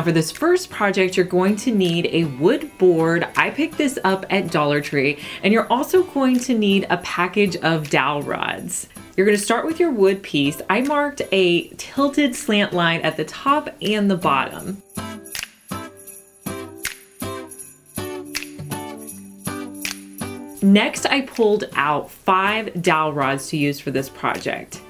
Now for this first project, you're going to need a wood board. I picked this up at Dollar Tree, and you're also going to need a package of dowel rods. You're going to start with your wood piece. I marked a tilted slant line at the top and the bottom. Next, I pulled out 5 dowel rods to use for this project.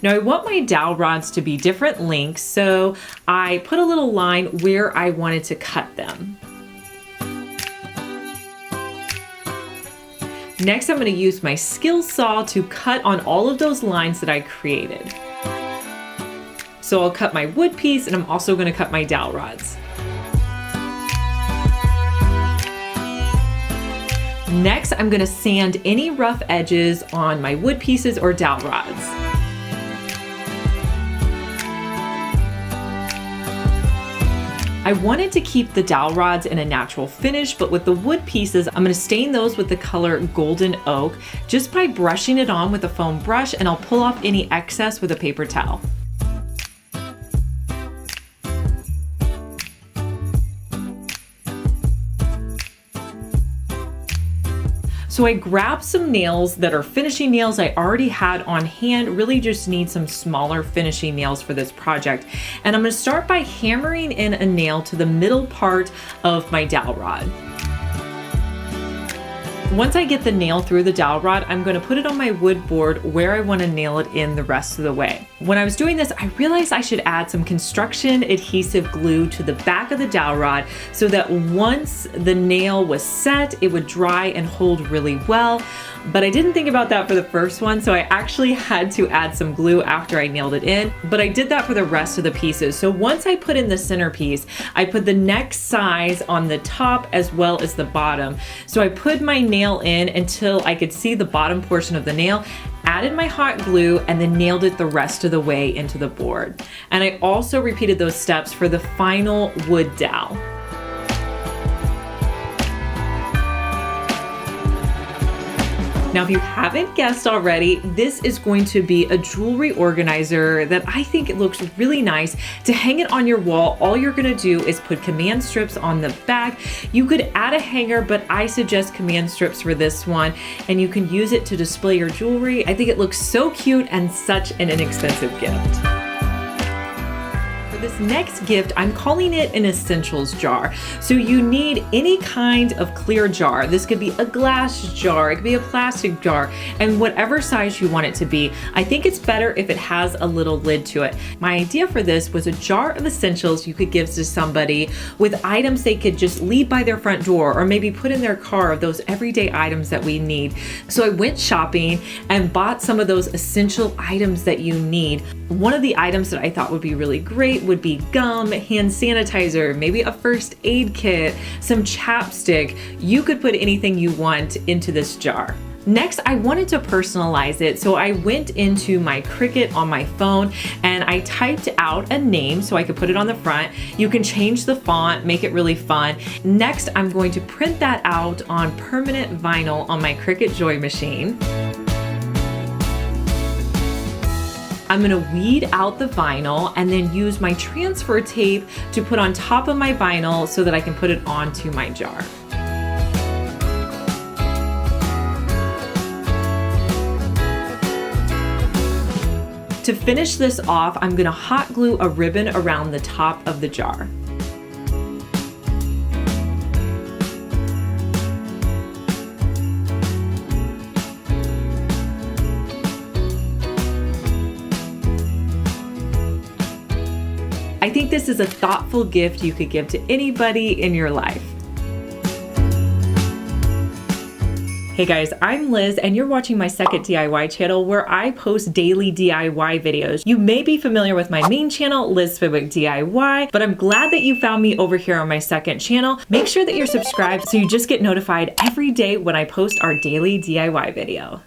Now I want my dowel rods to be different lengths, so I put a little line where I wanted to cut them. Next, I'm going to use my skill saw to cut on all of those lines that I created. So I'll cut my wood piece, and I'm also going to cut my dowel rods. Next, I'm going to sand any rough edges on my wood pieces or dowel rods. I wanted to keep the dowel rods in a natural finish, but with the wood pieces, I'm going to stain those with the color Golden Oak just by brushing it on with a foam brush, and I'll pull off any excess with a paper towel. So I grabbed some nails that are finishing nails I already had on hand, really just need some smaller finishing nails for this project. And I'm going to start by hammering in a nail to the middle part of my dowel rod. Once I get the nail through the dowel rod, I'm going to put it on my wood board where I want to nail it in the rest of the way. When I was doing this, I realized I should add some construction adhesive glue to the back of the dowel rod so that once the nail was set, it would dry and hold really well. But I didn't think about that for the first one, so I actually had to add some glue after I nailed it in, but I did that for the rest of the pieces. So once I put in the centerpiece, I put the next size on the top as well as the bottom. So I put my nail in until I could see the bottom portion of the nail, added my hot glue, and then nailed it the rest of the way into the board. And I also repeated those steps for the final wood dowel. Now, if you haven't guessed already, this is going to be a jewelry organizer that I think it looks really nice to hang it on your wall. All you're gonna do is put command strips on the back. You could add a hanger, but I suggest command strips for this one, and you can use it to display your jewelry. I think it looks so cute and such an inexpensive gift. This next gift, I'm calling it an essentials jar. So you need any kind of clear jar. This could be a glass jar, it could be a plastic jar, and whatever size you want it to be. I think it's better if it has a little lid to it. My idea for this was a jar of essentials you could give to somebody with items they could just leave by their front door or maybe put in their car, of those everyday items that we need. So I went shopping and bought some of those essential items that you need. One of the items that I thought would be really great would be gum, hand sanitizer, maybe a first aid kit, some chapstick. You could put anything you want into this jar. Next, I wanted to personalize it, so I went into my Cricut on my phone and I typed out a name so I could put it on the front. You can change the font, make it really fun. Next, I'm going to print that out on permanent vinyl on my Cricut Joy machine. I'm gonna weed out the vinyl and then use my transfer tape to put on top of my vinyl so that I can put it onto my jar. To finish this off, I'm gonna hot glue a ribbon around the top of the jar. I think this is a thoughtful gift you could give to anybody in your life. Hey guys, I'm Liz and you're watching my second DIY channel where I post daily DIY videos. You may be familiar with my main channel, Liz Fenwick DIY, but I'm glad that you found me over here on my second channel. Make sure that you're subscribed so you just get notified every day when I post our daily DIY video.